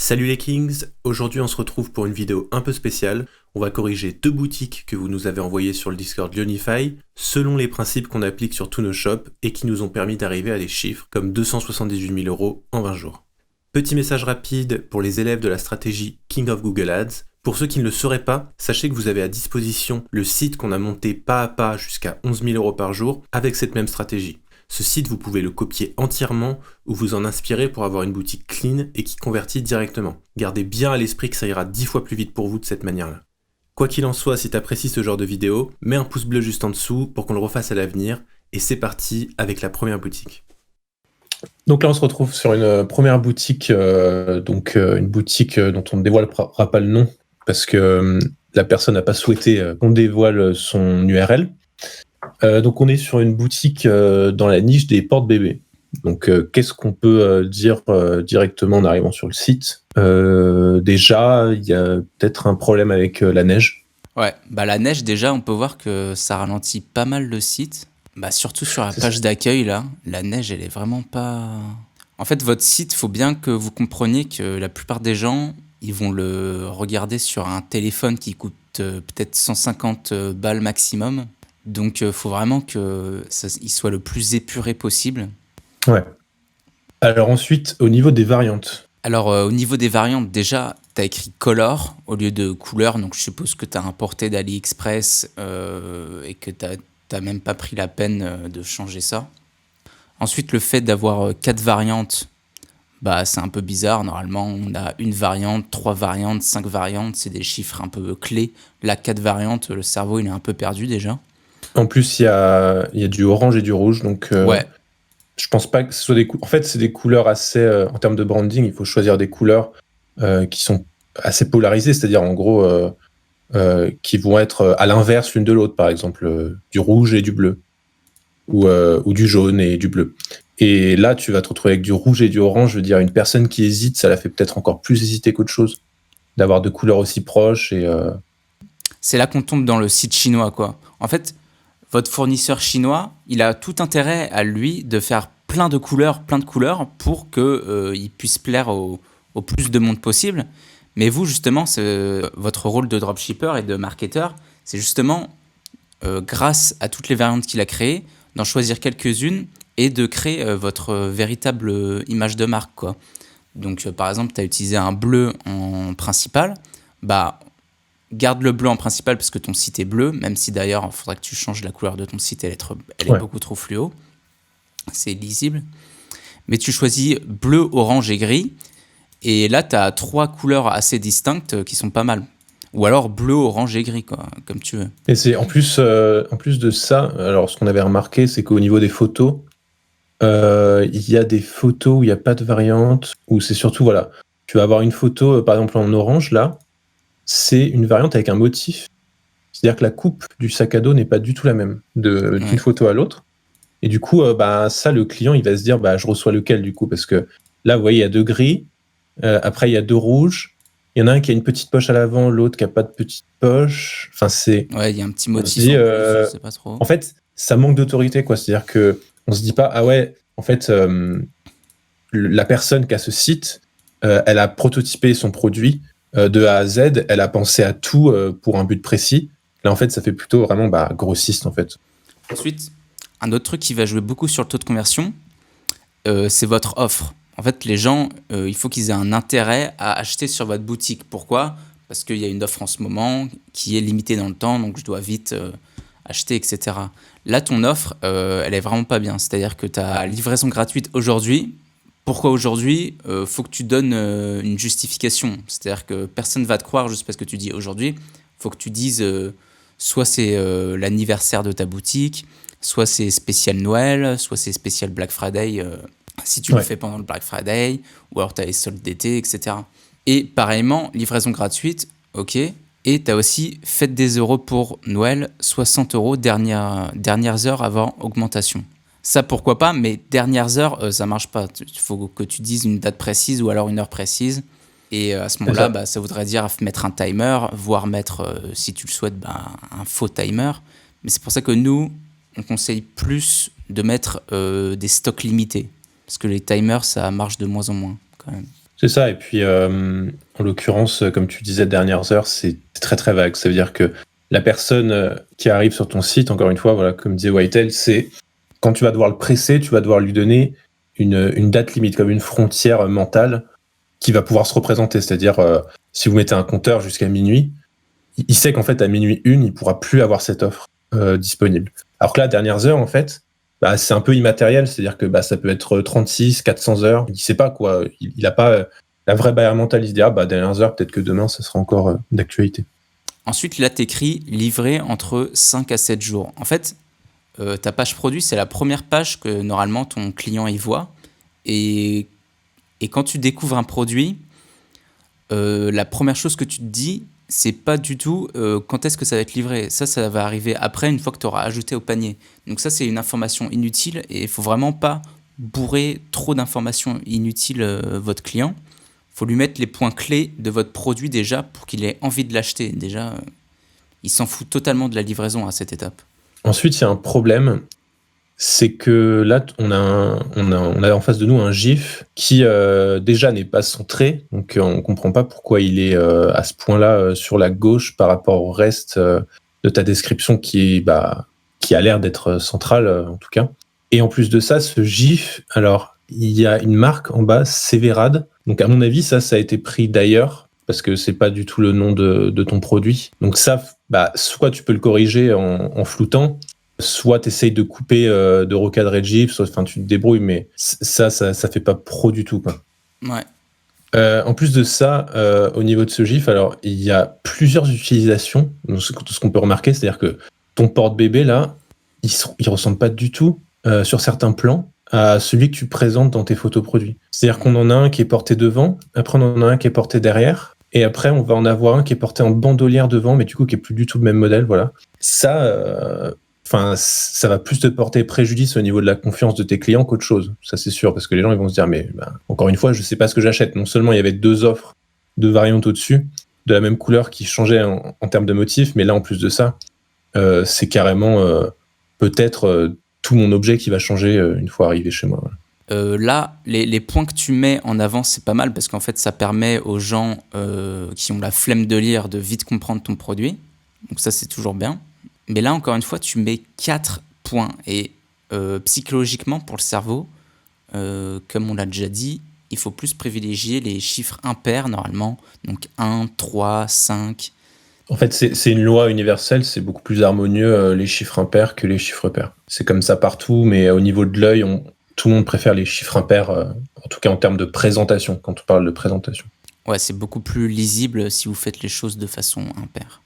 Salut les Kings, aujourd'hui on se retrouve pour une vidéo un peu spéciale. On va corriger 2 boutiques que vous nous avez envoyées sur le Discord Lionify, selon les principes qu'on applique sur tous nos shops et qui nous ont permis d'arriver à des chiffres comme 278 000 € en 20 jours. Petit message rapide pour les élèves de la stratégie King of Google Ads. Pour ceux qui ne le sauraient pas, sachez que vous avez à disposition le site qu'on a monté pas à pas jusqu'à 11 000 € par jour avec cette même stratégie. Ce site, vous pouvez le copier entièrement ou vous en inspirer pour avoir une boutique clean et qui convertit directement. Gardez bien à l'esprit que ça ira 10 fois plus vite pour vous de cette manière-là. Quoi qu'il en soit, si tu apprécies ce genre de vidéo, mets un pouce bleu juste en dessous pour qu'on le refasse à l'avenir. Et c'est parti avec la première boutique. Donc là, on se retrouve sur une première boutique, une boutique dont on ne dévoilera pas le nom parce que la personne n'a pas souhaité qu'on dévoile son URL. Donc on est sur une boutique dans la niche des porte-bébés. Donc qu'est-ce qu'on peut dire directement en arrivant sur le site ? Déjà, il y a peut-être un problème avec la neige. Ouais, la neige déjà, on peut voir que ça ralentit pas mal le site. Surtout sur la page d'accueil là, la neige elle est vraiment pas... En fait, votre site, faut bien que vous compreniez que la plupart des gens, ils vont le regarder sur un téléphone qui coûte peut-être 150 balles maximum. Donc, il faut vraiment qu'il soit le plus épuré possible. Ouais. Alors ensuite, au niveau des variantes. Alors, au niveau des variantes, déjà, tu as écrit color au lieu de couleur. Donc, je suppose que tu as importé d'AliExpress et que tu n'as même pas pris la peine de changer ça. Ensuite, le fait d'avoir 4 variantes, c'est un peu bizarre. Normalement, on a une variante, 3 variantes, 5 variantes. C'est des chiffres un peu clés. Là, 4 variantes, le cerveau, il est un peu perdu déjà. En plus, il y a du orange et du rouge, donc ouais. Je pense pas que ce soit des couleurs. En fait, c'est des couleurs assez, en termes de branding, il faut choisir des couleurs qui sont assez polarisées, c'est-à-dire en gros qui vont être à l'inverse l'une de l'autre, par exemple du rouge et du bleu, ou du jaune et du bleu. Et là, tu vas te retrouver avec du rouge et du orange. Je veux dire, une personne qui hésite, ça la fait peut-être encore plus hésiter qu'autre chose, d'avoir deux couleurs aussi proches. Et c'est là qu'on tombe dans le site chinois, quoi. En fait, votre fournisseur chinois, il a tout intérêt à lui de faire plein de couleurs pour qu'il puisse plaire au plus de monde possible. Mais vous, justement, votre rôle de dropshipper et de marketeur, c'est justement, grâce à toutes les variantes qu'il a créées, d'en choisir quelques-unes et de créer votre véritable image de marque, quoi. Donc, par exemple, tu as utilisé un bleu en principal, garde le bleu en principal parce que ton site est bleu, même si d'ailleurs, il faudra que tu changes la couleur de ton site, elle est beaucoup trop fluo. C'est lisible. Mais tu choisis bleu, orange et gris. Et là, tu as 3 couleurs assez distinctes qui sont pas mal. Ou alors bleu, orange et gris, quoi, comme tu veux. Et c'est en plus de ça, alors ce qu'on avait remarqué, c'est qu'au niveau des photos, il y a des photos où il n'y a pas de variante, où c'est surtout, voilà, tu vas avoir une photo, par exemple en orange, là, c'est une variante avec un motif. C'est-à-dire que la coupe du sac à dos n'est pas du tout la même d'une photo à l'autre. Et du coup, ça, le client, il va se dire, je reçois lequel, du coup, parce que là, vous voyez, il y a 2 gris, après, il y a 2 rouges, il y en a un qui a une petite poche à l'avant, l'autre qui n'a pas de petite poche. Enfin, c'est... Ouais, il y a un petit motif en plus, je sais pas trop. En fait, ça manque d'autorité, quoi. C'est-à-dire qu'on se dit pas, en fait, la personne qui a ce site, elle a prototypé son produit de A à Z, elle a pensé à tout pour un but précis. Là, en fait, ça fait plutôt vraiment grossiste, en fait. Ensuite, un autre truc qui va jouer beaucoup sur le taux de conversion, c'est votre offre. En fait, les gens, il faut qu'ils aient un intérêt à acheter sur votre boutique. Pourquoi ? Parce qu'il y a une offre en ce moment qui est limitée dans le temps, donc je dois vite acheter, etc. Là, ton offre, elle est vraiment pas bien. C'est-à-dire que tu as livraison gratuite aujourd'hui. Pourquoi aujourd'hui ? Faut que tu donnes une justification. C'est-à-dire que personne ne va te croire juste parce que tu dis aujourd'hui. Faut que tu dises soit c'est l'anniversaire de ta boutique, soit c'est spécial Noël, soit c'est spécial Black Friday si tu le fais pendant le Black Friday, ou alors tu as les soldes d'été, etc. Et pareillement, livraison gratuite, ok. Et tu as aussi fête des euros pour Noël, 60 € dernières heures avant augmentation. Ça, pourquoi pas, mais dernières heures, ça marche pas. Il faut que tu dises une date précise ou alors une heure précise. Et à ce moment-là, ça voudrait dire mettre un timer, voire mettre, si tu le souhaites, un faux timer. Mais c'est pour ça que nous, on conseille plus de mettre des stocks limités. Parce que les timers, ça marche de moins en moins, quand même. C'est ça, et puis en l'occurrence, comme tu disais, dernières heures, c'est très très vague. Ça veut dire que la personne qui arrive sur ton site, encore une fois, voilà, comme disait Whitel, c'est quand tu vas devoir le presser, tu vas devoir lui donner une date limite, comme une frontière mentale qui va pouvoir se représenter. C'est-à-dire, si vous mettez un compteur jusqu'à minuit, il sait qu'en fait, à minuit 1, il ne pourra plus avoir cette offre disponible. Alors que là, dernières heures, en fait, bah, c'est un peu immatériel, c'est-à-dire que bah, ça peut être 36, 400 heures, il ne sait pas quoi, il n'a pas la vraie barrière mentale, il se dit, ah bah, dernières heures, peut-être que demain, ça sera encore d'actualité. Ensuite, là, tu écris livré entre 5 à 7 jours. En fait, ta page produit, c'est la première page que normalement ton client y voit. Et quand tu découvres un produit, la première chose que tu te dis, c'est pas du tout quand est-ce que ça va être livré. Ça va arriver après, une fois que tu auras ajouté au panier. Donc ça, c'est une information inutile et il faut vraiment pas bourrer trop d'informations inutiles votre client. Il faut lui mettre les points clés de votre produit déjà pour qu'il ait envie de l'acheter. Déjà, il s'en fout totalement de la livraison à cette étape. Ensuite, il y a un problème, c'est que là, on a en face de nous un GIF qui déjà n'est pas centré, donc on ne comprend pas pourquoi il est à ce point-là sur la gauche par rapport au reste de ta description qui a l'air d'être centrale en tout cas. Et en plus de ça, ce GIF, alors il y a une marque en bas, Severad. Donc à mon avis, ça a été pris d'ailleurs parce que c'est pas du tout le nom de ton produit. Donc ça, soit tu peux le corriger en floutant, soit tu essayes de couper, de recadrer le GIF, soit tu te débrouilles, mais ça fait pas pro du tout, quoi. Ouais. En plus de ça, au niveau de ce GIF, alors il y a plusieurs utilisations. Donc, ce qu'on peut remarquer, c'est-à-dire que ton porte-bébé là, il ressemble pas du tout sur certains plans à celui que tu présentes dans tes photos produits. C'est-à-dire qu'on en a un qui est porté devant, après on en a un qui est porté derrière, et après on va en avoir un qui est porté en bandolière devant, mais du coup qui est plus du tout le même modèle, voilà. Ça va plus te porter préjudice au niveau de la confiance de tes clients qu'autre chose. Ça, c'est sûr, parce que les gens, ils vont se dire, mais encore une fois, je sais pas ce que j'achète. Non seulement il y avait 2 offres, 2 variantes au-dessus, de la même couleur qui changeaient en termes de motifs, mais là, en plus de ça, c'est carrément peut-être tout mon objet qui va changer une fois arrivé chez moi. Voilà. Là, les points que tu mets en avant, c'est pas mal parce qu'en fait, ça permet aux gens qui ont la flemme de lire de vite comprendre ton produit. Donc ça, c'est toujours bien. Mais là, encore une fois, tu mets 4 points. Et psychologiquement, pour le cerveau, comme on l'a déjà dit, il faut plus privilégier les chiffres impairs, normalement. Donc 1, 3, 5. En fait, c'est une loi universelle, c'est beaucoup plus harmonieux les chiffres impairs que les chiffres pairs. C'est comme ça partout, mais au niveau de l'œil, tout le monde préfère les chiffres impairs, en tout cas en termes de présentation, quand on parle de présentation. Ouais, c'est beaucoup plus lisible si vous faites les choses de façon impaire.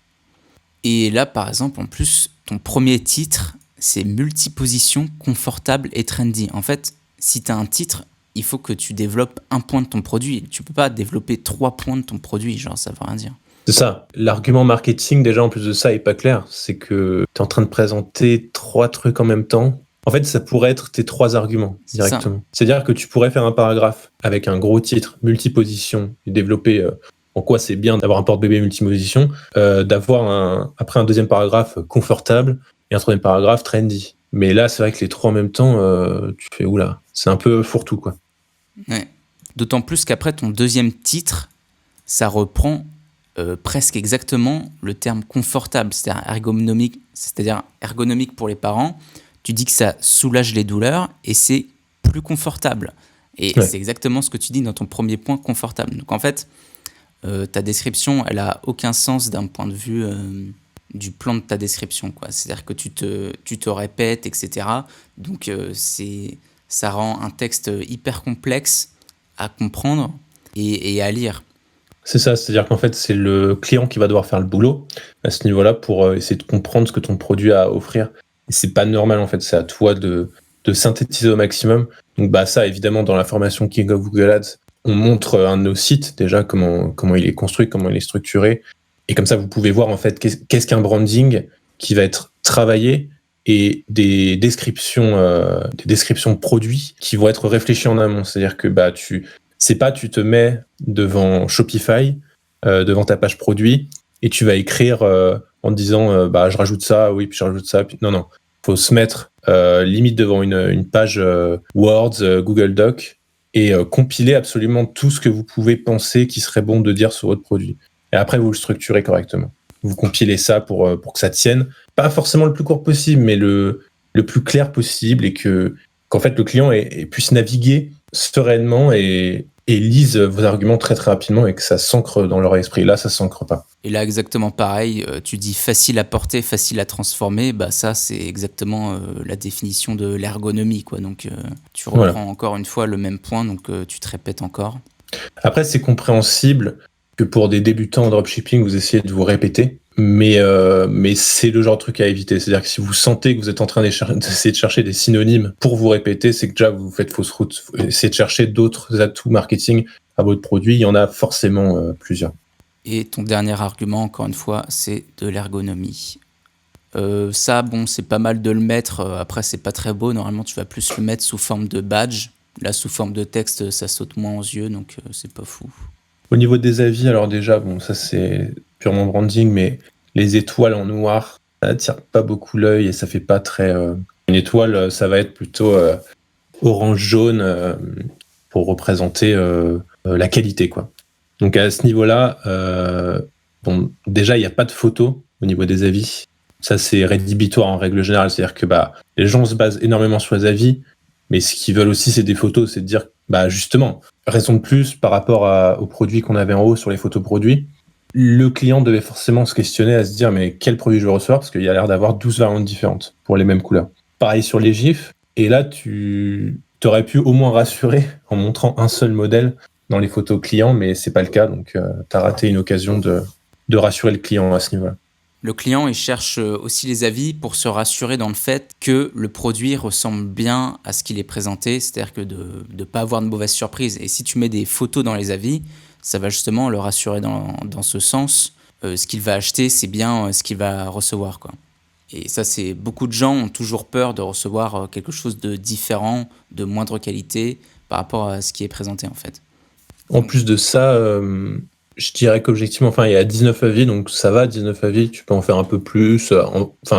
Et là, par exemple, en plus, ton premier titre, c'est multiposition, confortable et trendy. En fait, si tu as un titre, il faut que tu développes un point de ton produit. Tu peux pas développer 3 points de ton produit, genre ça veut rien dire. C'est ça. L'argument marketing, déjà, en plus de ça, est pas clair. C'est que tu es en train de présenter 3 trucs en même temps. En fait, ça pourrait être tes 3 arguments directement. C'est-à-dire que tu pourrais faire un paragraphe avec un gros titre, multiposition, et développer en quoi c'est bien d'avoir un porte-bébé multiposition, d'avoir après un deuxième paragraphe confortable et un troisième paragraphe trendy. Mais là, c'est vrai que les 3 en même temps, tu fais oula, c'est un peu fourre-tout, quoi. Ouais. D'autant plus qu'après ton deuxième titre, ça reprend presque exactement le terme confortable, c'est-à-dire ergonomique pour les parents. Tu dis que ça soulage les douleurs et c'est plus confortable. Et c'est exactement ce que tu dis dans ton premier point, confortable. Donc en fait, ta description, elle a aucun sens d'un point de vue du plan de ta description, quoi. C'est-à-dire que tu te répètes, etc. Donc ça rend un texte hyper complexe à comprendre et à lire. C'est ça, c'est-à-dire qu'en fait, c'est le client qui va devoir faire le boulot à ce niveau-là pour essayer de comprendre ce que ton produit a à offrir. Et c'est pas normal, en fait, c'est à toi de synthétiser au maximum. Donc ça, évidemment, dans la formation King of Google Ads, on montre un de nos sites, déjà, comment il est construit, comment il est structuré. Et comme ça, vous pouvez voir, en fait, qu'est-ce qu'un branding qui va être travaillé et des descriptions produits qui vont être réfléchies en amont. C'est-à-dire que tu te mets devant Shopify, devant ta page produit, et tu vas écrire en disant je rajoute ça, oui, puis je rajoute ça. Puis... Non, faut se mettre limite devant une page Word, Google Doc, et compiler absolument tout ce que vous pouvez penser qui serait bon de dire sur votre produit. Et après, vous le structurez correctement. Vous compilez ça pour que ça tienne. Pas forcément le plus court possible, mais le plus clair possible et qu'en fait, le client puisse naviguer sereinement et lise vos arguments très très rapidement et que ça s'ancre dans leur esprit. Là, ça s'ancre pas. Et là, exactement pareil, tu dis facile à porter, facile à transformer, bah ça, c'est exactement la définition de l'ergonomie, quoi. Donc, tu reprends encore une fois le même point, donc tu te répètes encore. Après, c'est compréhensible que pour des débutants en dropshipping, vous essayez de vous répéter, mais c'est le genre de truc à éviter. C'est-à-dire que si vous sentez que vous êtes en train d'essayer de chercher des synonymes pour vous répéter, c'est que déjà vous faites fausse route. Essayez de chercher d'autres atouts marketing à votre produit. Il y en a forcément plusieurs. Et ton dernier argument, encore une fois, c'est de l'ergonomie. Ça, bon, c'est pas mal de le mettre. Après, c'est pas très beau. Normalement, tu vas plus le mettre sous forme de badge. Là, sous forme de texte, ça saute moins aux yeux, donc c'est pas fou. Au niveau des avis, alors déjà, bon, ça c'est purement branding, mais les étoiles en noir, ça attire pas beaucoup l'œil et ça fait pas très... Une étoile, ça va être plutôt orange-jaune pour représenter la qualité, quoi. Donc à ce niveau-là, bon, déjà, il n'y a pas de photo au niveau des avis. Ça, c'est rédhibitoire en règle générale. C'est-à-dire que les gens se basent énormément sur les avis, mais ce qu'ils veulent aussi, c'est des photos. C'est de dire, justement, raison de plus par rapport aux produits qu'on avait en haut sur les photos produits. Le client devait forcément se questionner à se dire, mais quel produit je veux recevoir? Parce qu'il y a l'air d'avoir 12 variantes différentes pour les mêmes couleurs. Pareil sur les gifs. Et là, tu aurais pu au moins rassurer en montrant un seul modèle dans les photos clients, mais c'est pas le cas. Donc, tu as raté une occasion de rassurer le client à ce niveau-là. Le client, il cherche aussi les avis pour se rassurer dans le fait que le produit ressemble bien à ce qu'il est présenté, c'est-à-dire que de ne pas avoir de mauvaise surprise. Et si tu mets des photos dans les avis, ça va justement le rassurer dans ce sens. Ce qu'il va acheter, c'est bien ce qu'il va recevoir, quoi. Et ça, c'est beaucoup de gens ont toujours peur de recevoir quelque chose de différent, de moindre qualité par rapport à ce qui est présenté, en fait. En plus de ça, je dirais qu'objectivement, il y a 19 avis, donc ça va, 19 avis, tu peux en faire un peu plus,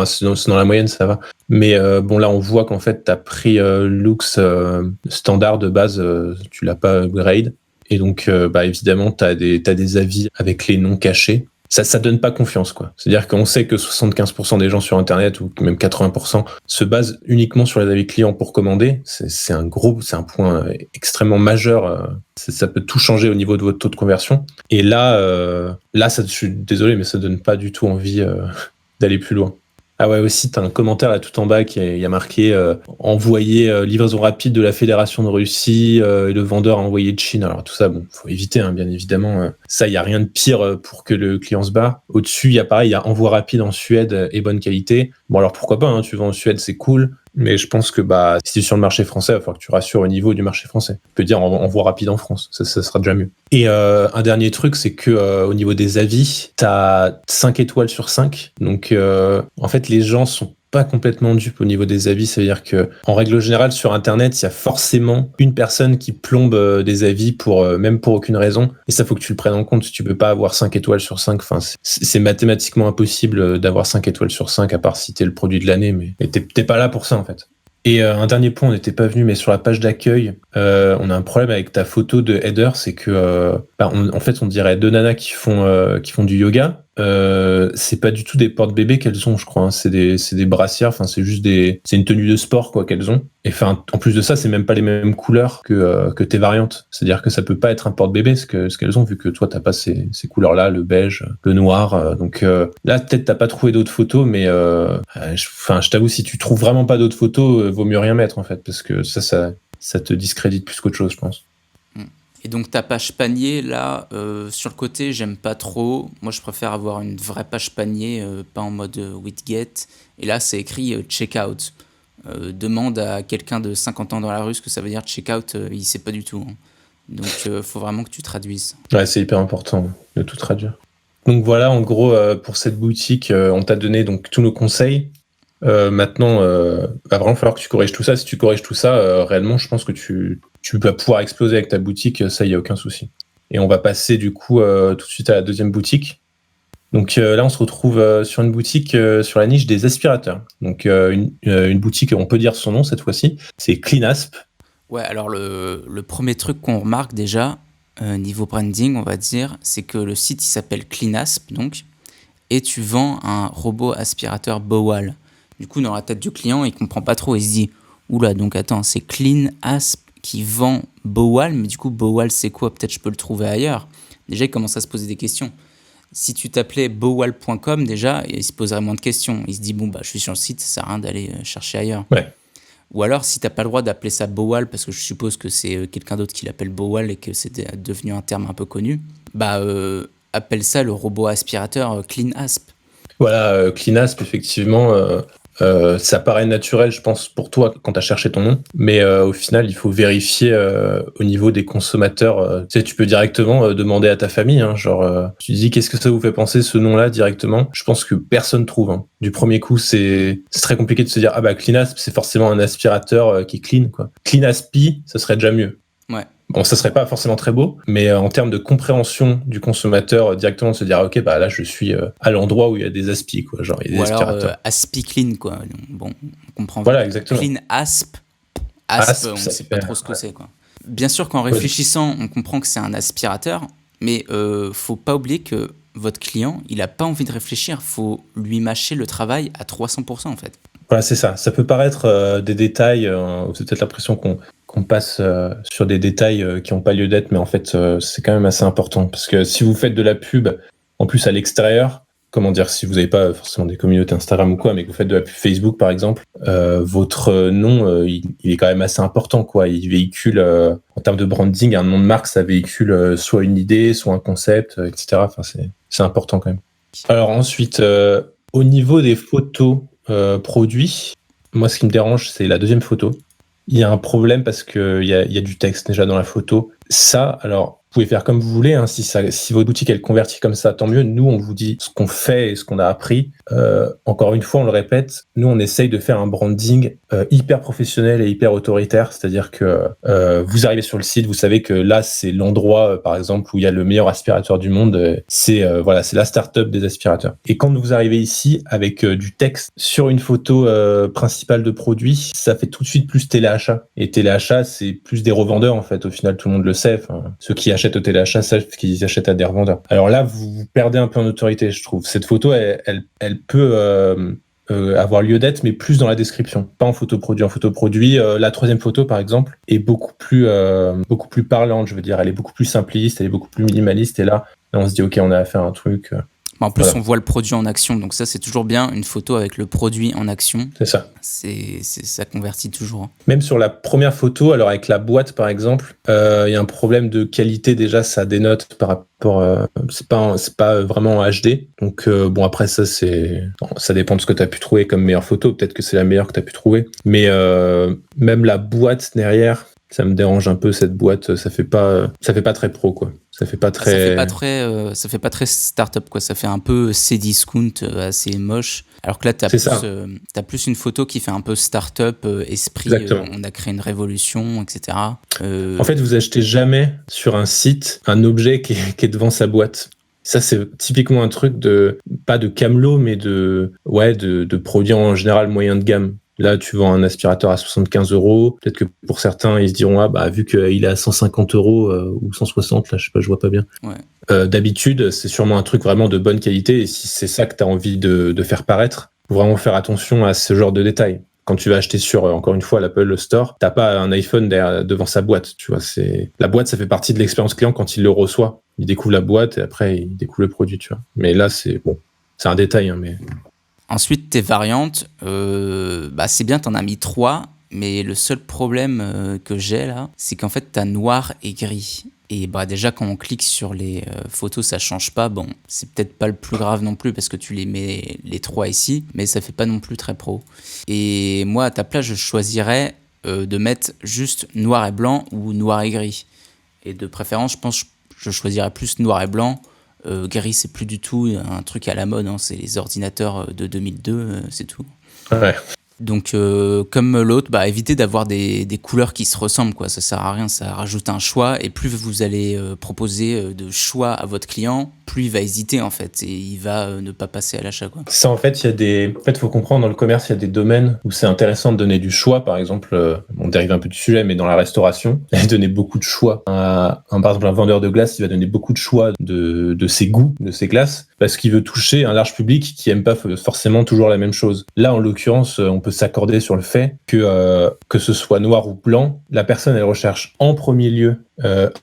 c'est dans la moyenne, ça va. Mais bon, là, on voit qu'en fait, tu as pris Lux standard de base, tu l'as pas upgrade. Et donc, évidemment, tu as des avis avec les noms cachés. Ça donne pas confiance, quoi. C'est-à-dire qu'on sait que 75% des gens sur Internet, ou même 80%, se basent uniquement sur les avis clients pour commander. C'est un point extrêmement majeur. Ça peut tout changer au niveau de votre taux de conversion. Et là, je suis désolé, mais ça donne pas du tout envie d'aller plus loin. Ah ouais, aussi, t'as un commentaire là tout en bas qui y a marqué envoyer livraison rapide de la Fédération de Russie et le vendeur a envoyé de Chine. Alors tout ça, bon, faut éviter, hein, bien évidemment. Ça, il y a rien de pire pour que le client se barre. Au-dessus, il y a envoi rapide en Suède et bonne qualité. Bon, alors pourquoi pas, hein, tu vas en Suède, c'est cool. Mais je pense que si tu es sur le marché français, il va falloir que tu rassures au niveau du marché français. Tu peux dire envoi rapide en France, ça sera déjà mieux. Et un dernier truc, c'est que au niveau des avis, tu as 5 étoiles sur 5. Donc en fait, les gens sont pas complètement dupes au niveau des avis. Ça veut dire que en règle générale, sur Internet, il y a forcément une personne qui plombe des avis même pour aucune raison. Et ça, faut que tu le prennes en compte. Tu peux pas avoir 5 étoiles sur 5. Enfin, c'est mathématiquement impossible d'avoir 5 étoiles sur 5, à part si t'es le produit de l'année. Mais t'es pas là pour ça, en fait. Et un dernier point, on n'était pas venu, mais sur la page d'accueil, on a un problème avec ta photo de header, c'est que en fait, on dirait deux nanas qui font du yoga. C'est pas du tout des porte-bébés qu'elles ont, je crois. Hein. C'est des brassières. Enfin, c'est une tenue de sport, quoi, qu'elles ont. Et enfin, en plus de ça, c'est même pas les mêmes couleurs que tes variantes. C'est-à-dire que ça peut pas être un porte-bébé ce qu'elles ont, vu que toi, t'as pas ces couleurs-là, le beige, le noir. Donc là, peut-être t'as pas trouvé d'autres photos, mais je t'avoue, si tu trouves vraiment pas d'autres photos, vaut mieux rien mettre, en fait, parce que ça te discrédite plus qu'autre chose, je pense. Et donc ta page panier, là, sur le côté, j'aime pas trop. Moi, je préfère avoir une vraie page panier, pas en mode widget. Et là, c'est écrit checkout. Demande à quelqu'un de 50 ans dans la rue ce que ça veut dire checkout, il sait pas du tout. Hein. Donc, faut vraiment que tu traduises. Ouais, c'est hyper important de tout traduire. Donc voilà, en gros, pour cette boutique, on t'a donné donc tous nos conseils. Maintenant, va vraiment falloir que tu corriges tout ça. Si tu corriges tout ça, réellement, je pense que tu vas pouvoir exploser avec ta boutique, ça, il n'y a aucun souci. Et on va passer du coup tout de suite à la deuxième boutique. Donc là, on se retrouve sur une boutique sur la niche des aspirateurs. Donc une boutique, on peut dire son nom cette fois-ci, c'est Cleanasp. Ouais, alors le premier truc qu'on remarque déjà, niveau branding, on va dire, c'est que le site il s'appelle CleanAsp, donc, et tu vends un robot aspirateur Bowal. Du coup, dans la tête du client, il comprend pas trop, il se dit, oula, donc attends, c'est CleanAsp qui vend Bowal, mais du coup, Bowal c'est quoi? Peut-être je peux le trouver ailleurs. Déjà, il commence à se poser des questions. Si tu t'appelais bowal.com déjà, il se poserait moins de questions. Il se dit, bon, bah, je suis sur le site, ça sert à rien d'aller chercher ailleurs. Ouais. Ou alors, si t'as pas le droit d'appeler ça Bowal, parce que je suppose que c'est quelqu'un d'autre qui l'appelle Bowal et que c'est devenu un terme un peu connu, bah, appelle ça le robot aspirateur CleanAsp. Voilà, CleanAsp, effectivement, ça paraît naturel, je pense, pour toi quand tu as cherché ton nom, mais au final, il faut vérifier au niveau des consommateurs. Tu sais, tu peux directement demander à ta famille, hein, genre, tu dis qu'est-ce que ça vous fait penser ce nom-là directement. Je pense que personne trouve. Hein. Du premier coup, c'est très compliqué de se dire ah bah CleanAsp, c'est forcément un aspirateur qui est clean, quoi. CleanAspi, ça serait déjà mieux. Ouais. Bon, ça serait pas forcément très beau, mais en termes de compréhension du consommateur, directement de se dire, ah, ok, bah là, je suis à l'endroit où il y a des aspis, quoi, genre il y a Ou des alors aspirateurs. Aspi Clean, quoi. Donc, bon, on comprend. Voilà, exactement. Clean Asp, Asp, on ça sait pas fait- trop ce que c'est, quoi. Bien sûr qu'en réfléchissant, on comprend que c'est un aspirateur, mais faut pas oublier que votre client, il a pas envie de réfléchir. Faut lui mâcher le travail à 300%, en fait. Voilà, c'est ça. Ça peut paraître des détails, c'est peut-être l'impression qu'on passe sur des détails qui n'ont pas lieu d'être, mais en fait, c'est quand même assez important. Parce que si vous faites de la pub, en plus à l'extérieur, comment dire, si vous n'avez pas forcément des communautés Instagram ou quoi, mais que vous faites de la pub Facebook, par exemple, votre nom, il est quand même assez important, quoi. Il véhicule, en termes de branding, un nom de marque, ça véhicule soit une idée, soit un concept, etc. Enfin, c'est important quand même. Alors ensuite, au niveau des photos produits, moi ce qui me dérange, c'est la deuxième photo. Il y a un problème parce qu'il y a du texte déjà dans la photo. Ça, alors, vous pouvez faire comme vous voulez. Hein, si votre boutique elle convertit comme ça, tant mieux. Nous, on vous dit ce qu'on fait et ce qu'on a appris. Encore une fois, on le répète, nous, on essaye de faire un branding hyper professionnel et hyper autoritaire. C'est-à-dire que vous arrivez sur le site, vous savez que là, c'est l'endroit, par exemple, où il y a le meilleur aspirateur du monde. C'est la start-up des aspirateurs. Et quand vous arrivez ici avec du texte sur une photo principale de produit, ça fait tout de suite plus téléachat. Et téléachat, c'est plus des revendeurs, en fait. Au final, tout le monde le sait. Enfin, ceux qui achètent au téléachat savent qu'ils achètent à des revendeurs. Alors là, vous perdez un peu en autorité, je trouve. Cette photo, elle peut avoir lieu d'être, mais plus dans la description, pas en photo produit. En photo produit, la troisième photo, par exemple, est beaucoup plus parlante, je veux dire. Elle est beaucoup plus simpliste, elle est beaucoup plus minimaliste. Et là, on se dit, OK, on a affaire à un truc... En plus, Voilà. on voit le produit en action, donc ça, c'est toujours bien, une photo avec le produit en action. C'est ça. Ça convertit toujours. Même sur la première photo, alors avec la boîte par exemple, il y a un problème de qualité déjà, ça dénote par rapport, c'est pas vraiment en HD. Donc bon après ça ça dépend de ce que tu as pu trouver comme meilleure photo. Peut-être que c'est la meilleure que tu as pu trouver. Mais même la boîte derrière, ça me dérange un peu cette boîte. Ça fait pas très pro quoi. Ça fait pas très. Ça fait pas très start-up, quoi. Ça fait un peu Cdiscount, assez moche. Alors que là, t'as plus une photo qui fait un peu start-up, esprit. On a créé une révolution, etc. En fait, vous achetez jamais sur un site un objet qui est devant sa boîte. Ça, c'est typiquement un truc pas de camelot, mais de produits en général moyen de gamme. Là, tu vends un aspirateur à 75 €. Peut-être que pour certains, ils se diront, vu qu'il est à 150 € ou 160, là, je sais pas, je vois pas bien. Ouais. D'habitude, c'est sûrement un truc vraiment de bonne qualité. Et si c'est ça que tu as envie de faire paraître, faut vraiment faire attention à ce genre de détails. Quand tu vas acheter sur, encore une fois, l'Apple Store, t'as pas un iPhone devant sa boîte. Tu vois, la boîte, ça fait partie de l'expérience client quand il le reçoit. Il découvre la boîte et après, il découvre le produit, tu vois. Mais là, c'est un détail, hein, mais... Ensuite, tes variantes, c'est bien, t'en as mis 3, mais le seul problème que j'ai là, c'est qu'en fait, t'as noir et gris. Et déjà, quand on clique sur les photos, ça change pas. Bon, c'est peut-être pas le plus grave non plus parce que tu les mets les 3 ici, mais ça fait pas non plus très pro. Et moi, à ta place, je choisirais de mettre juste noir et blanc ou noir et gris. Et de préférence, je pense que je choisirais plus noir et blanc. Gris, c'est plus du tout un truc à la mode, hein. C'est les ordinateurs de 2002, c'est tout. Ouais. Donc, comme l'autre, évitez d'avoir des couleurs qui se ressemblent, quoi. Ça sert à rien, ça rajoute un choix. Et plus vous allez proposer de choix à votre client, plus il va hésiter, en fait. Et il va ne pas passer à l'achat, quoi. Ça, en fait, faut comprendre, dans le commerce, il y a des domaines où c'est intéressant de donner du choix. Par exemple, on dérive un peu du sujet, mais dans la restauration, donner beaucoup de choix. Par exemple, un vendeur de glace, il va donner beaucoup de choix de ses goûts, de ses glaces, parce qu'il veut toucher un large public qui aime pas forcément toujours la même chose. Là, en l'occurrence, on peut s'accorder sur le fait que ce soit noir ou blanc, la personne, elle recherche en premier lieu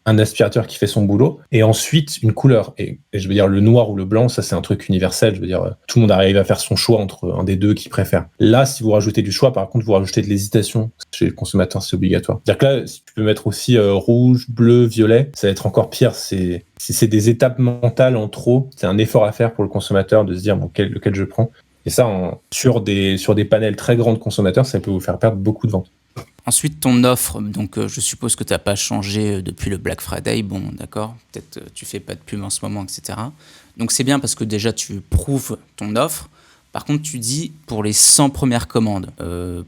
un aspirateur qui fait son boulot, et ensuite une couleur. Et je veux dire, le noir ou le blanc, ça c'est un truc universel. Je veux dire, tout le monde arrive à faire son choix entre un des deux qu'il préfère. Là, si vous rajoutez du choix, par contre, vous rajoutez de l'hésitation. Chez le consommateur, c'est obligatoire. C'est-à-dire que là, si tu peux mettre aussi rouge, bleu, violet, ça va être encore pire. Si c'est des étapes mentales en trop, c'est un effort à faire pour le consommateur de se dire lequel je prends. Et ça, sur des panels très grands de consommateurs, ça peut vous faire perdre beaucoup de ventes. Ensuite, ton offre, donc je suppose que tu n'as pas changé depuis le Black Friday. Bon, d'accord, peut-être tu fais pas de pub en ce moment, etc. Donc c'est bien parce que déjà tu prouves ton offre. Par contre, tu dis pour les 100 premières commandes.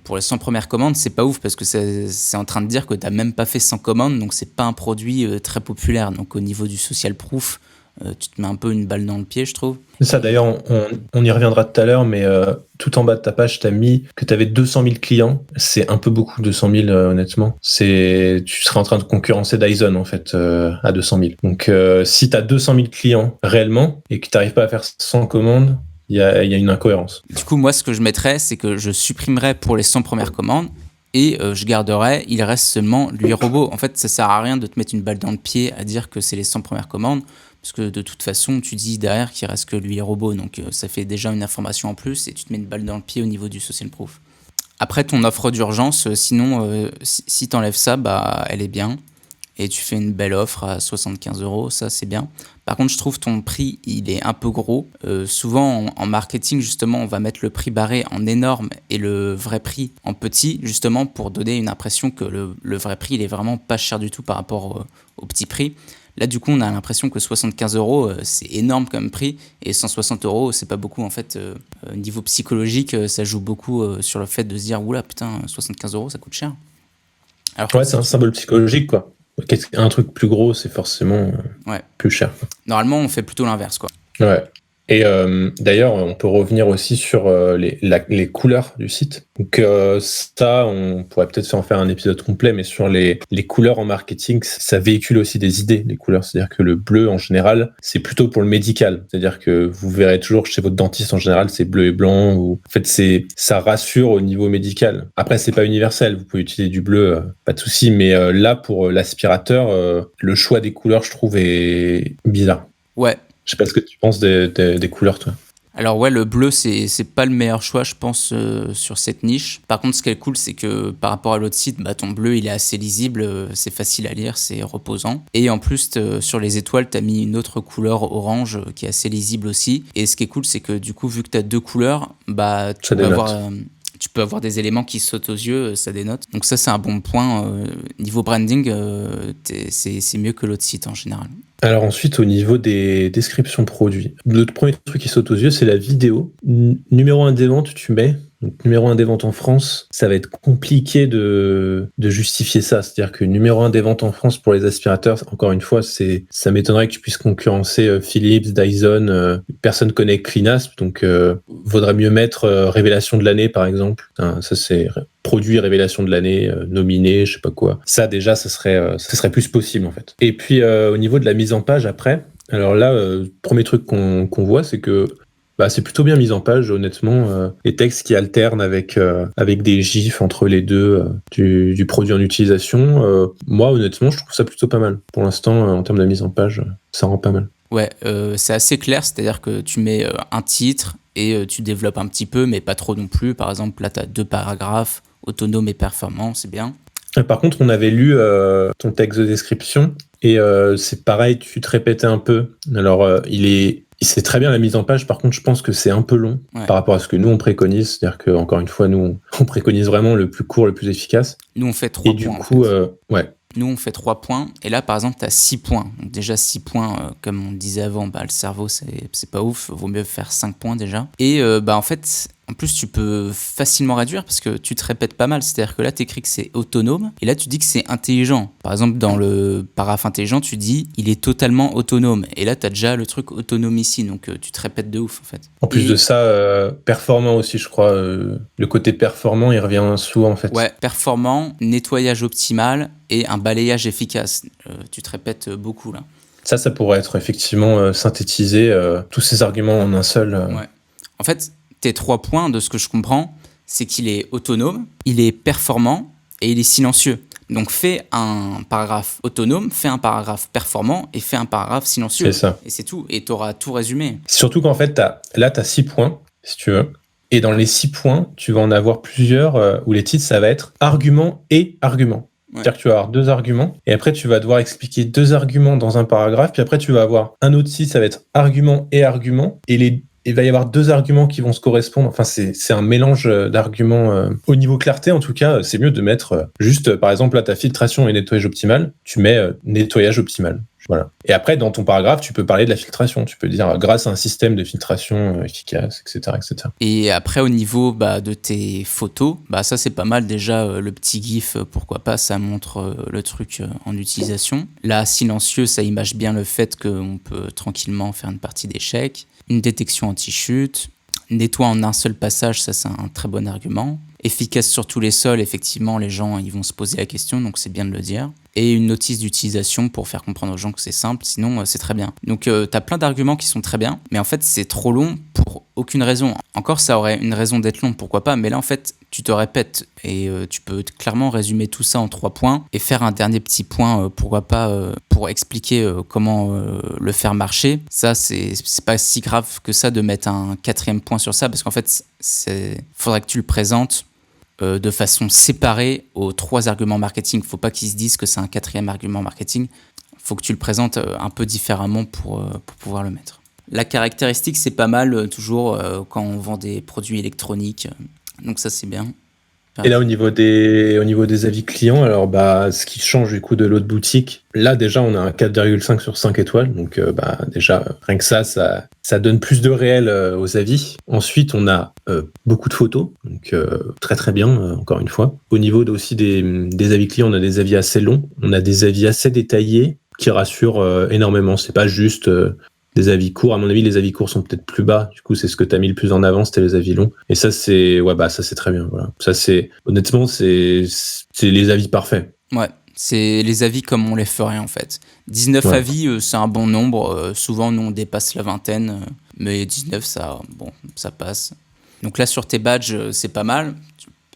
Pour les 100 premières commandes, c'est pas ouf parce que c'est en train de dire que tu n'as même pas fait 100 commandes, donc c'est pas un produit très populaire. Donc au niveau du social proof, tu te mets un peu une balle dans le pied, je trouve. C'est ça, d'ailleurs, on y reviendra tout à l'heure, mais tout en bas de ta page, tu as mis que tu avais 200 000 clients. C'est un peu beaucoup, 200 000, honnêtement. Tu serais en train de concurrencer Dyson, en fait, à 200 000. Donc, si tu as 200 000 clients réellement et que tu n'arrives pas à faire 100 commandes, il y a une incohérence. Du coup, moi, ce que je mettrais, c'est que je supprimerais pour les 100 premières commandes et je garderais, il reste seulement l'huile robot. En fait, ça sert à rien de te mettre une balle dans le pied à dire que c'est les 100 premières commandes. Parce que de toute façon, tu dis derrière qu'il reste que l'huile robot. Donc ça fait déjà une information en plus et tu te mets une balle dans le pied au niveau du social proof. Après, ton offre d'urgence, sinon, si tu enlèves ça, elle est bien. Et tu fais une belle offre à 75 €, ça c'est bien. Par contre, je trouve ton prix, il est un peu gros. Souvent, en marketing, justement, on va mettre le prix barré en énorme et le vrai prix en petit, justement, pour donner une impression que le vrai prix, il est vraiment pas cher du tout par rapport au petit prix. Là, du coup, on a l'impression que 75 €, c'est énorme comme prix, et 160 €, c'est pas beaucoup. En fait, niveau psychologique, ça joue beaucoup sur le fait de se dire, oula, putain, 75 €, ça coûte cher. Alors, ouais, c'est un symbole psychologique, quoi. Un truc plus gros, c'est forcément plus cher. Normalement, on fait plutôt l'inverse, quoi. Ouais. Et d'ailleurs, on peut revenir aussi sur les couleurs du site. Donc ça, on pourrait peut-être en faire un épisode complet, mais sur les couleurs en marketing, ça véhicule aussi des idées, les couleurs. C'est-à-dire que le bleu, en général, c'est plutôt pour le médical. C'est-à-dire que vous verrez toujours chez votre dentiste, en général, c'est bleu et blanc. En fait, ça rassure au niveau médical. Après, c'est pas universel. Vous pouvez utiliser du bleu, pas de souci. Mais là, pour l'aspirateur, le choix des couleurs, je trouve, est bizarre. Ouais. Je sais pas ce que tu penses des couleurs, toi. Alors ouais, le bleu, c'est pas le meilleur choix, je pense, sur cette niche. Par contre, ce qui est cool, c'est que par rapport à l'autre site, ton bleu, il est assez lisible, c'est facile à lire, c'est reposant. Et en plus, sur les étoiles, t'as mis une autre couleur orange qui est assez lisible aussi. Et ce qui est cool, c'est que du coup, vu que t'as deux couleurs, tu peux avoir des éléments qui sautent aux yeux, ça dénote. Donc ça, c'est un bon point. Niveau branding, c'est mieux que l'autre site en général. Alors ensuite, au niveau des descriptions produits, le premier truc qui saute aux yeux, c'est la vidéo. Numéro 1 des ventes, tu mets. Donc, numéro 1 des ventes en France, ça va être compliqué de justifier ça. C'est-à-dire que numéro 1 des ventes en France pour les aspirateurs, encore une fois, ça m'étonnerait que tu puisses concurrencer Philips, Dyson. Personne connaît Cleanasp, donc vaudrait mieux mettre révélation de l'année, par exemple. Ça, c'est produit révélation de l'année, nominé, je sais pas quoi. Ça, déjà, ça serait plus possible, en fait. Et puis, au niveau de la mise en page, après, alors là, premier truc qu'on voit, c'est que c'est plutôt bien mis en page, honnêtement. Les textes qui alternent avec des gifs entre les deux du produit en utilisation. Moi, honnêtement, je trouve ça plutôt pas mal. Pour l'instant, en termes de mise en page, ça rend pas mal. Ouais, c'est assez clair, c'est-à-dire que tu mets un titre et tu développes un petit peu, mais pas trop non plus. Par exemple, là, tu as 2 paragraphes, autonome et performant, c'est bien. Par contre, on avait lu ton texte de description et c'est pareil, tu te répétais un peu. Alors, c'est très bien la mise en page, par contre je pense que c'est un peu long par rapport à ce que nous on préconise, c'est-à-dire que encore une fois nous on préconise vraiment le plus court, le plus efficace. Nous on fait 3 points. Et du coup, Nous on fait 3 points, et là par exemple tu as 6 points. Donc déjà 6 points, comme on disait avant, le cerveau c'est pas ouf, vaut mieux faire 5 points déjà. Et en fait En plus, tu peux facilement réduire parce que tu te répètes pas mal. C'est-à-dire que là, tu écris que c'est autonome et là, tu dis que c'est intelligent. Par exemple, dans le paragraphe intelligent, tu dis il est totalement autonome. Et là, tu as déjà le truc autonome ici. Donc, tu te répètes de ouf en fait. En plus de ça, performant aussi, je crois. Le côté performant, il revient souvent en fait. Ouais, performant, nettoyage optimal et un balayage efficace. Tu te répètes beaucoup là. Ça pourrait être effectivement synthétisé, tous ces arguments en un seul. Ouais. En fait, tes 3 points, de ce que je comprends, c'est qu'il est autonome, il est performant et il est silencieux. Donc fais un paragraphe autonome, fais un paragraphe performant et fais un paragraphe silencieux. C'est ça. Et c'est tout. Et tu auras tout résumé. Surtout qu'en fait, tu as 6 points, si tu veux. Et dans les 6 points, tu vas en avoir plusieurs où les titres, ça va être argument et argument. Ouais. C'est-à-dire que tu vas avoir 2 arguments, et après tu vas devoir expliquer 2 arguments dans un paragraphe, puis après tu vas avoir un autre site, ça va être argument et argument, et il va y avoir 2 arguments qui vont se correspondre. Enfin, c'est un mélange d'arguments. Au niveau clarté, en tout cas, c'est mieux de mettre juste, par exemple, là, ta filtration et nettoyage optimal, tu mets nettoyage optimal. Voilà. Et après, dans ton paragraphe, tu peux parler de la filtration. Tu peux dire grâce à un système de filtration efficace, etc., etc. Et après, au niveau de tes photos, ça c'est pas mal déjà. Le petit gif, pourquoi pas, ça montre le truc en utilisation. Là, silencieux, ça image bien le fait qu'on peut tranquillement faire une partie d'échecs. Une détection anti-chute. Nettoie en un seul passage, ça c'est un très bon argument. Efficace sur tous les sols, effectivement, les gens ils vont se poser la question, donc c'est bien de le dire. Et une notice d'utilisation pour faire comprendre aux gens que c'est simple, sinon c'est très bien. Donc t'as plein d'arguments qui sont très bien, mais en fait c'est trop long pour aucune raison. Encore ça aurait une raison d'être long, pourquoi pas, mais là en fait tu te répètes et tu peux clairement résumer tout ça en 3 points et faire un dernier petit point, pourquoi pas, pour expliquer comment le faire marcher. Ça c'est pas si grave que ça de mettre un 4e point sur ça, parce qu'en fait faudrait que tu le présentes de façon séparée aux 3 arguments marketing. Faut pas qu'ils se disent que c'est un 4e argument marketing. Faut que tu le présentes un peu différemment pour pouvoir le mettre. La caractéristique, c'est pas mal toujours quand on vend des produits électroniques. Donc ça, c'est bien. Et là, au niveau des avis clients, alors ce qui change du coup de l'autre boutique, là déjà on a un 4,5 sur 5 étoiles, donc déjà rien que ça donne plus de réel aux avis. Ensuite, on a beaucoup de photos, donc très très bien, encore une fois. Au niveau aussi des avis clients, on a des avis assez longs, on a des avis assez détaillés qui rassurent énormément. C'est pas juste des avis courts. À mon avis, les avis courts sont peut-être plus bas. Du coup, c'est ce que tu as mis le plus en avant, c'était les avis longs. Et ça, c'est très bien. Voilà. Ça, honnêtement, c'est les avis parfaits. Ouais, c'est les avis comme on les ferait en fait. 19 avis, c'est un bon nombre. Souvent, nous, on dépasse la vingtaine. Mais 19, ça passe. Donc là, sur tes badges, c'est pas mal.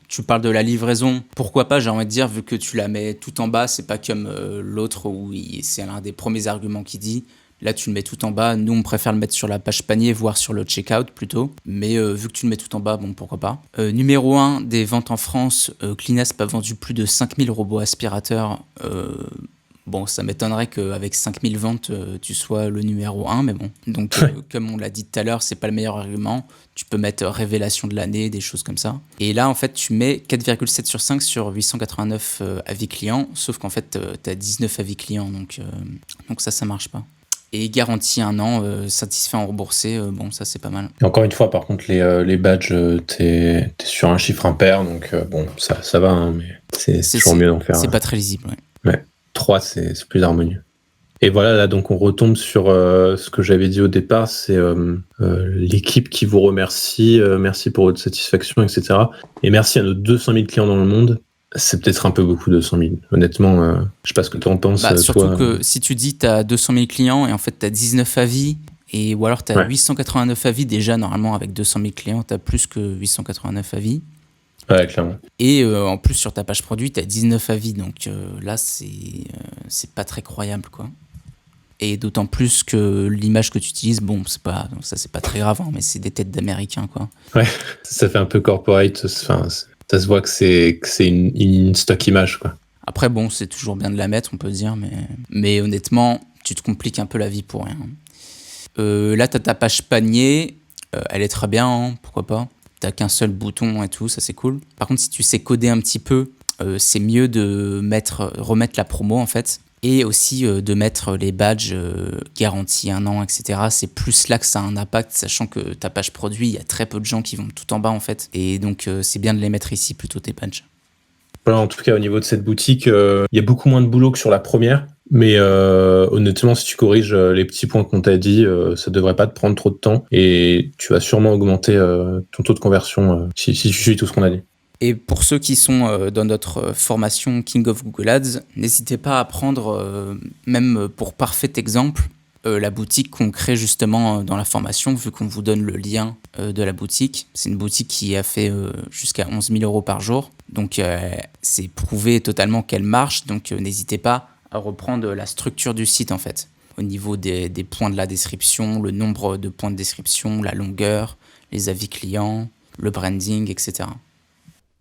Tu parles de la livraison. Pourquoi pas, j'ai envie de dire, vu que tu la mets tout en bas, c'est pas comme l'autre où c'est l'un des premiers arguments qui dit. Là, tu le mets tout en bas. Nous, on préfère le mettre sur la page panier, voire sur le checkout plutôt. Mais vu que tu le mets tout en bas, bon, pourquoi pas. Numéro 1 des ventes en France, Cleanasp a vendu plus de 5000 robots aspirateurs. Bon, ça m'étonnerait qu'avec 5000 ventes, tu sois le numéro 1, mais bon. Donc, comme on l'a dit tout à l'heure, c'est pas le meilleur argument. Tu peux mettre révélation de l'année, des choses comme ça. Et là, en fait, tu mets 4,7 sur 5 sur 889 avis clients, sauf qu'en fait, tu as 19 avis clients, donc ça marche pas. Et garantie 1 an, satisfait en remboursé, bon, ça c'est pas mal. Et encore une fois, par contre, les badges, t'es sur un chiffre impair, donc bon, ça va, hein, mais c'est toujours mieux d'en faire. C'est pas très lisible, ouais. Ouais, 3, c'est plus harmonieux. Et voilà, là, donc on retombe sur ce que j'avais dit au départ, c'est l'équipe qui vous remercie, merci pour votre satisfaction, etc. Et merci à nos 200 000 clients dans le monde. C'est peut-être un peu beaucoup, 200 000. Honnêtement, je sais pas ce que tu en penses. Surtout que si tu dis tu as 200 000 clients et en fait tu as 19 avis, ou alors tu as 889 avis, déjà normalement avec 200 000 clients, tu as plus que 889 avis. Ouais, clairement. Et en plus sur ta page produit, tu as 19 avis, donc là c'est pas très croyable, quoi. Et d'autant plus que l'image que tu utilises, bon, c'est pas très grave, hein, mais c'est des têtes d'Américains, quoi. Ouais, ça fait un peu corporate, enfin, ça se voit que c'est une stock image, quoi. Après, bon, c'est toujours bien de la mettre, on peut dire, mais honnêtement, tu te compliques un peu la vie pour rien. Là, t'as ta page panier, elle est très bien, hein, pourquoi pas. T'as qu'un seul bouton et tout, ça c'est cool. Par contre, si tu sais coder un petit peu, c'est mieux de remettre la promo, en fait. Et aussi de mettre les badges garantie 1 an, etc. C'est plus là que ça a un impact, sachant que ta page produit, il y a très peu de gens qui vont tout en bas en fait. Et donc c'est bien de les mettre ici plutôt tes badges. Voilà, en tout cas, au niveau de cette boutique, il y a beaucoup moins de boulot que sur la première. Mais honnêtement, si tu corriges les petits points qu'on t'a dit, ça devrait pas te prendre trop de temps. Et tu vas sûrement augmenter ton taux de conversion si tu suis tout ce qu'on a dit. Et pour ceux qui sont dans notre formation King of Google Ads, n'hésitez pas à prendre, même pour parfait exemple, la boutique qu'on crée justement dans la formation, vu qu'on vous donne le lien de la boutique. C'est une boutique qui a fait jusqu'à 11 000 € par jour. Donc c'est prouvé totalement qu'elle marche. Donc n'hésitez pas à reprendre la structure du site en fait. Au niveau des points de la description, le nombre de points de description, la longueur, les avis clients, le branding, etc.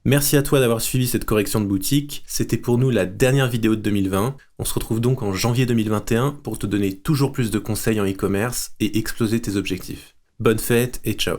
Merci à toi d'avoir suivi cette correction de boutique. C'était pour nous la dernière vidéo de 2020. On se retrouve donc en janvier 2021 pour te donner toujours plus de conseils en e-commerce et exploser tes objectifs. Bonne fête et ciao.